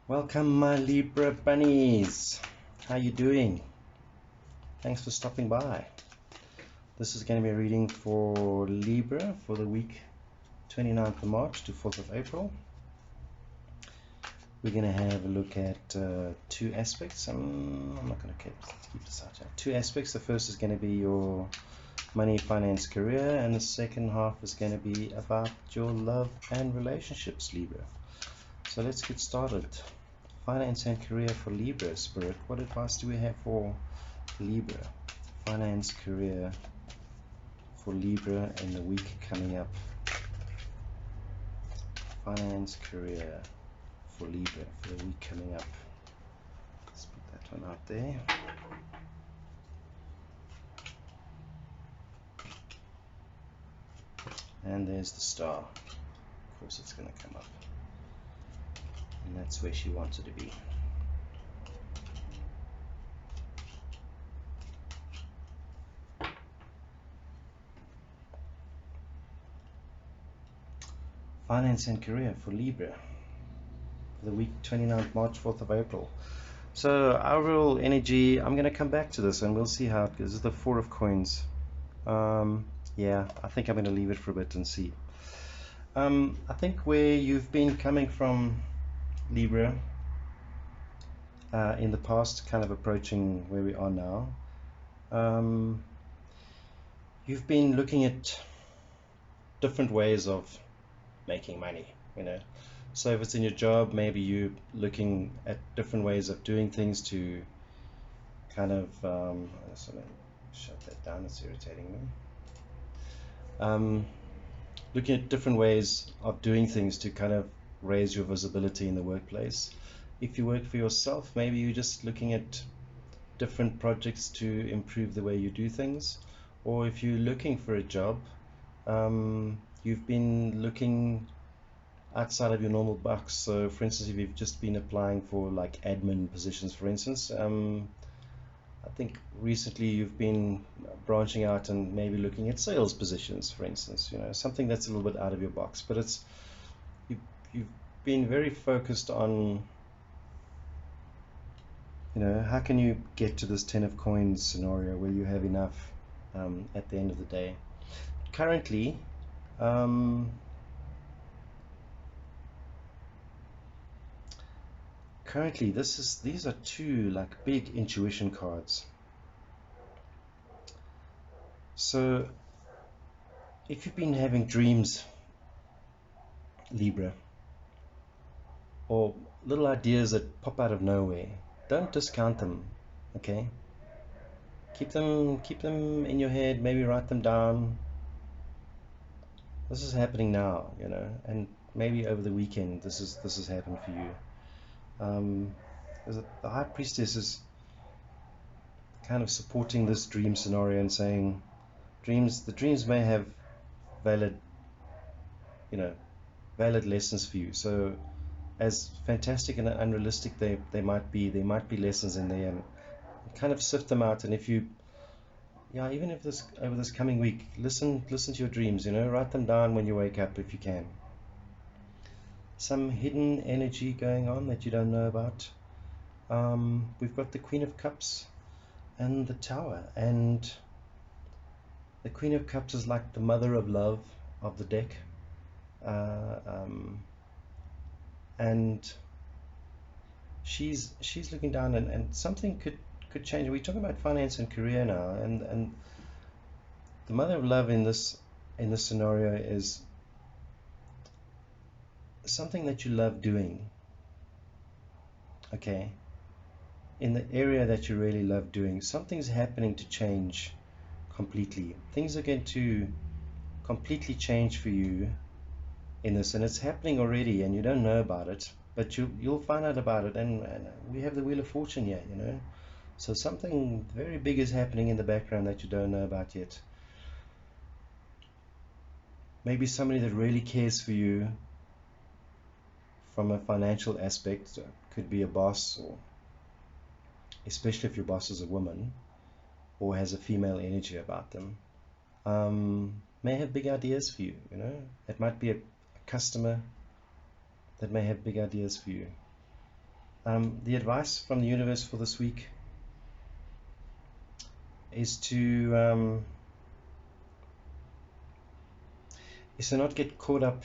Welcome my Libra bunnies. How you doing? Thanks for stopping by. This is going to be a reading for Libra for the week 29th of March to 4th of April. We're going to have a look at two aspects. I'm not going to keep this out here. Two aspects. The first is going to be your money, finance, career, and the second half is going to be about your love and relationships, Libra. So let's get started. Finance and career for Libra, Spirit. What advice do we have for Libra? Finance, career for Libra in the week coming up. Finance, career for Libra for the week coming up. Let's put that one out there. And there's the star. Of course it's going to come up. And that's where she wanted to be. Finance and career for Libra for the week 29th March, 4th of April. So our real energy, I'm going to come back to this and we'll see how it goes. This is the Four of Coins. Yeah, I think I'm going to leave it for a bit and see. I think where you've been coming from, Libra, in the past, kind of approaching where we are now, you've been looking at different ways of making money, you know. So if it's in your job, maybe you're looking at different ways of doing things to kind of so let me shut that down, it's irritating me. Looking at different ways of doing things to kind of raise your visibility in the workplace. If you work for yourself, maybe you're just looking at different projects to improve the way you do things. Or if you're looking for a job, you've been looking outside of your normal box. So for instance, if you've just been applying for like admin positions, for instance, I think recently you've been branching out and maybe looking at sales positions, for instance, you know, something that's a little bit out of your box. But it's you've been very focused on, you know, how can you get to this 10 of coins scenario where you have enough at the end of the day. Currently, these are two like big intuition cards. So if you've been having dreams, Libra, or little ideas that pop out of nowhere, don't discount them, okay? Keep them in your head, maybe write them down. This is happening now, you know, and maybe over the weekend this has happened for you. The High Priestess is kind of supporting this dream scenario and saying the dreams may have valid lessons for you. So as fantastic and unrealistic they might be, there might be lessons in there, and kind of sift them out. And if you, yeah, even if over this coming week, listen to your dreams, you know, write them down when you wake up if you can. Some hidden energy going on that you don't know about. We've got the Queen of Cups and the Tower, and the Queen of Cups is like the mother of love of the deck, and she's looking down, and something could change. We're talking about finance and career now, and the mother of love in this scenario is something that you love doing, okay, in the area that you really love doing. Something's happening to change completely. Things are going to completely change for you in this, and it's happening already, and you don't know about it, but you'll find out about it. And we have the Wheel of Fortune here, you know, so something very big is happening in the background that you don't know about yet. Maybe somebody that really cares for you from a financial aspect, could be a boss, or especially if your boss is a woman or has a female energy about them, may have big ideas for you, you know. It might be a customer that may have big ideas for you. The advice from the universe for this week is to not get caught up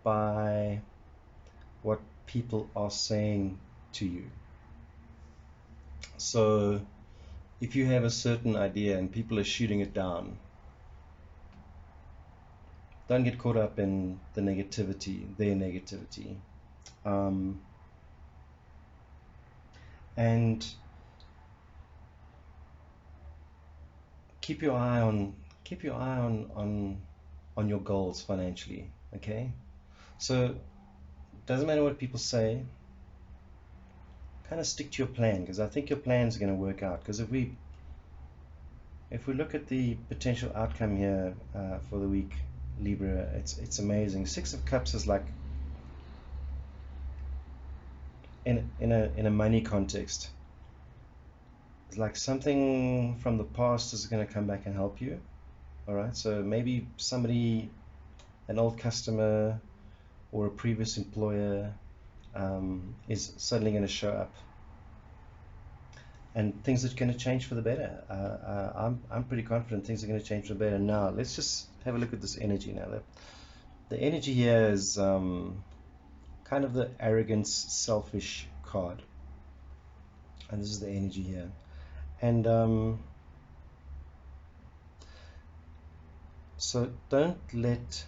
by what people are saying to you. So if you have a certain idea and people are shooting it down, don't get caught up in the negativity, their negativity. And keep your eye on your goals financially, okay? So doesn't matter what people say, kind of stick to your plan, because I think your plan's going to work out. Because if we look at the potential outcome here for the week, Libra, it's amazing. Six of Cups is like, in a money context, it's like something from the past is going to come back and help you. All right, so maybe somebody, an old customer or a previous employer, is suddenly going to show up, and things are going to change for the better. I'm pretty confident things are going to change for the better. Now let's just have a look at this energy now. The energy here is kind of the arrogance, selfish card, and this is the energy here. And so don't let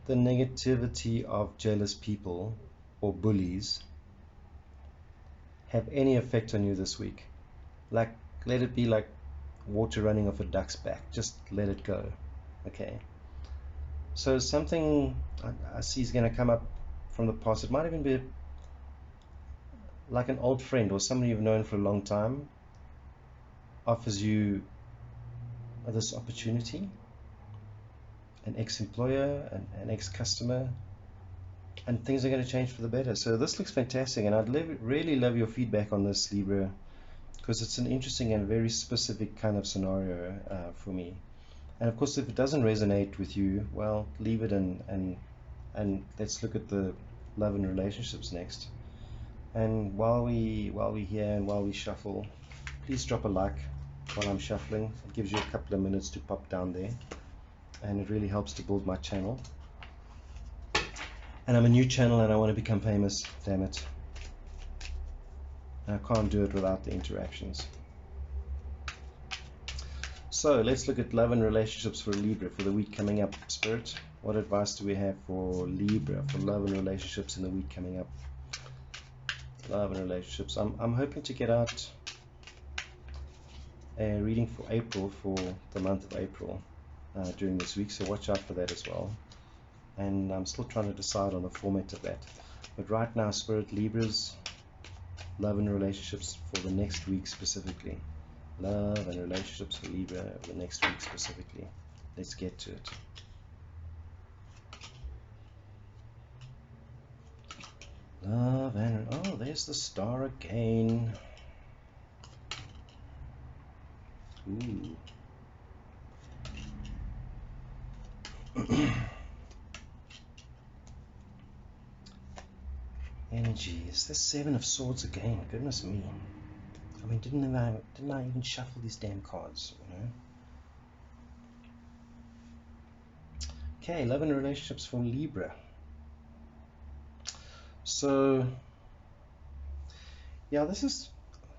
the negativity of jealous people or bullies have any effect on you this week. Like, let it be like water running off a duck's back. Just let it go, okay? So something I see is going to come up from the past. It might even be like an old friend or somebody you've known for a long time offers you this opportunity, an ex-employer, an ex-customer, and things are going to change for the better. So this looks fantastic, and I'd really love your feedback on this, Libra, because it's an interesting and very specific kind of scenario for me. And of course, if it doesn't resonate with you, well, leave it, and let's look at the love and relationships next. And while we're here and while we shuffle, please drop a like while I'm shuffling. It gives you a couple of minutes to pop down there, and it really helps to build my channel. And I'm a new channel and I want to become famous, damn it. And I can't do it without the interactions. So let's look at love and relationships for Libra for the week coming up. Spirit, what advice do we have for Libra for love and relationships in the week coming up? Love and relationships. I'm hoping to get out a reading for April, for the month of April, during this week, so watch out for that as well. And I'm still trying to decide on the format of that. But right now, Spirit, Libra's love and relationships for the next week specifically. Love and relationships for Libra for the next week specifically. Let's get to it. Love and... oh, there's the star again. Ooh. Energy. Is the Seven of Swords again? Goodness me. I mean, didn't I even shuffle these damn cards, you know? Okay, love and relationships for Libra. So, yeah, this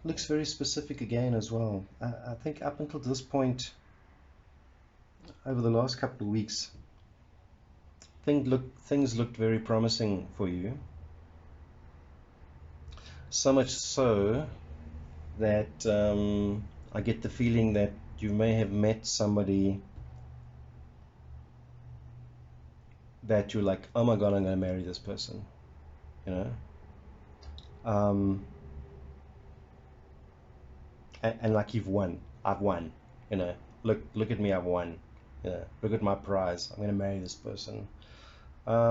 looks very specific again as well. I think up until this point, over the last couple of weeks, things looked very promising for you. So much so that I get the feeling that you may have met somebody that you're like, oh my God, I'm going to marry this person, you know. And like I've won, you know. Look at me, I've won, you know. Look at my prize. I'm going to marry this person. But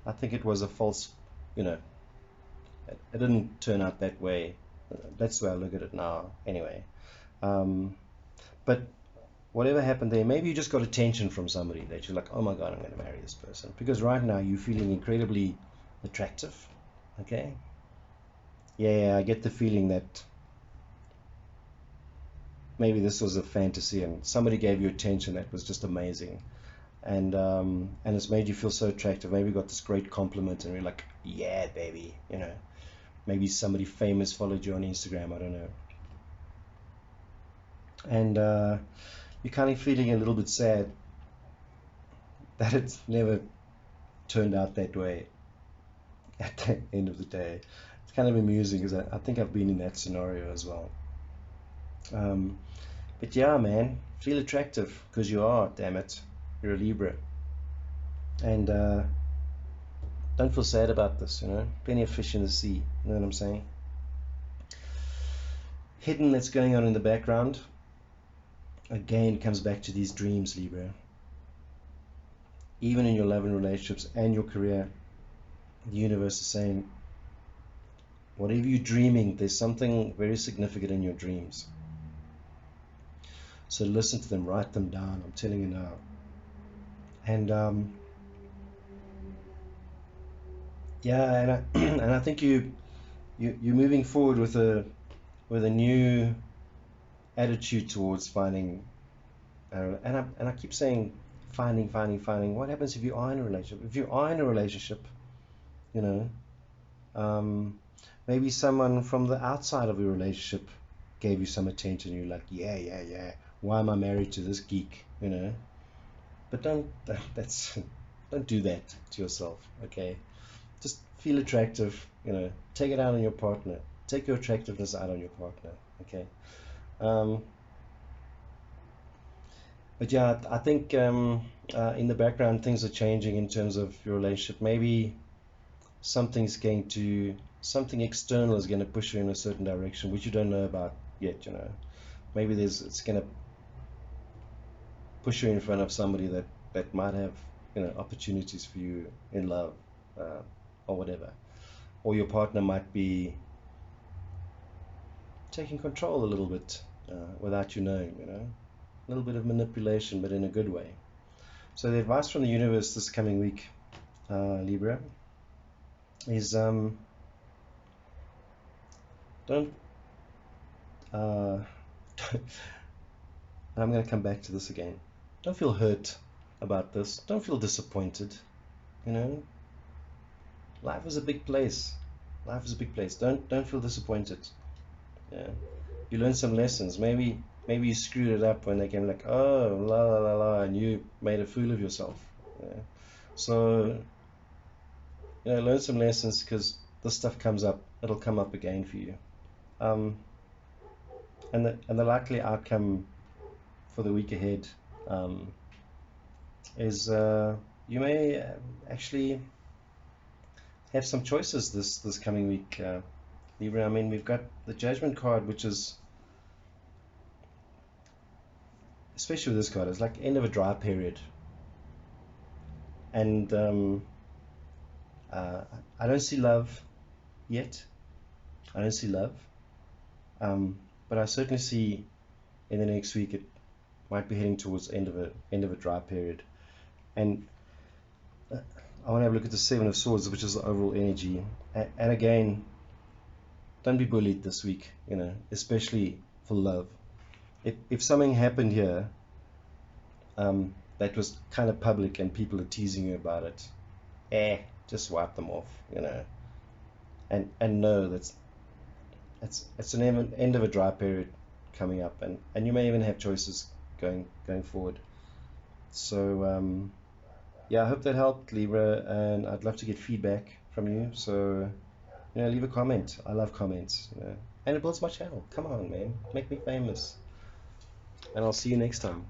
I think it was a false, you know. It didn't turn out that way. That's the way I look at it now, anyway. But whatever happened there, maybe you just got attention from somebody that you're like, oh my God, I'm going to marry this person. Because right now you're feeling incredibly attractive. Okay? Yeah, I get the feeling that maybe this was a fantasy and somebody gave you attention that was just amazing. And it's made you feel so attractive. Maybe you got this great compliment and you're like, yeah, baby, you know. Maybe somebody famous followed you on Instagram, I don't know. And you're kind of feeling a little bit sad that it's never turned out that way at the end of the day. It's kind of amusing because I think I've been in that scenario as well. But yeah, man, feel attractive because you are, damn it. You're a Libra. And don't feel sad about this, you know. Plenty of fish in the sea, you know what I'm saying? Hidden that's going on in the background, again, comes back to these dreams, Libra. Even in your love and relationships and your career, the universe is saying, whatever you're dreaming, there's something very significant in your dreams. So listen to them, write them down, I'm telling you now. And yeah, and I think you're moving forward with a new attitude towards finding, and I keep saying finding. What happens if you are in a relationship? If you are in a relationship, you know, maybe someone from the outside of your relationship gave you some attention. You're like, yeah. Why am I married to this geek? You know, but don't do that to yourself. Okay, just feel attractive. You know, take it out on your partner. Take your attractiveness out on your partner. Okay. But yeah, I think in the background things are changing in terms of your relationship. Maybe something external is going to push you in a certain direction, which you don't know about yet. You know, maybe it's going to push you in front of somebody that might have, you know, opportunities for you in love, or whatever, or your partner might be taking control a little bit without you knowing. You know, a little bit of manipulation, but in a good way. So the advice from the universe this coming week, Libra, is don't I'm going to come back to this again. Don't feel hurt about this. Don't feel disappointed. You know, life is a big place. Life is a big place. Don't feel disappointed. Yeah, you learn some lessons. Maybe you screwed it up when they came like, oh, la, and you made a fool of yourself. Yeah. So, you know, learn some lessons because this stuff comes up. It'll come up again for you. And the likely outcome for the week ahead is you may actually have some choices this coming week, Libra. I mean, we've got the Judgment card, which is, especially with this card, it's like end of a dry period. And I don't see love yet. I don't see love. But I certainly see in the next week it might be heading towards end of a dry period. And I want to have a look at the Seven of Swords, which is the overall energy. And again, don't be bullied this week, you know, especially for love. If something happened here that was kind of public and people are teasing you about it, just wipe them off, you know. And know it's an end of a dry period coming up, and you may even have choices going forward. So yeah, I hope that helped, Libra, and I'd love to get feedback from you. So, you know, leave a comment. I love comments, you know, and it builds my channel. Come on, man, make me famous, and I'll see you next time.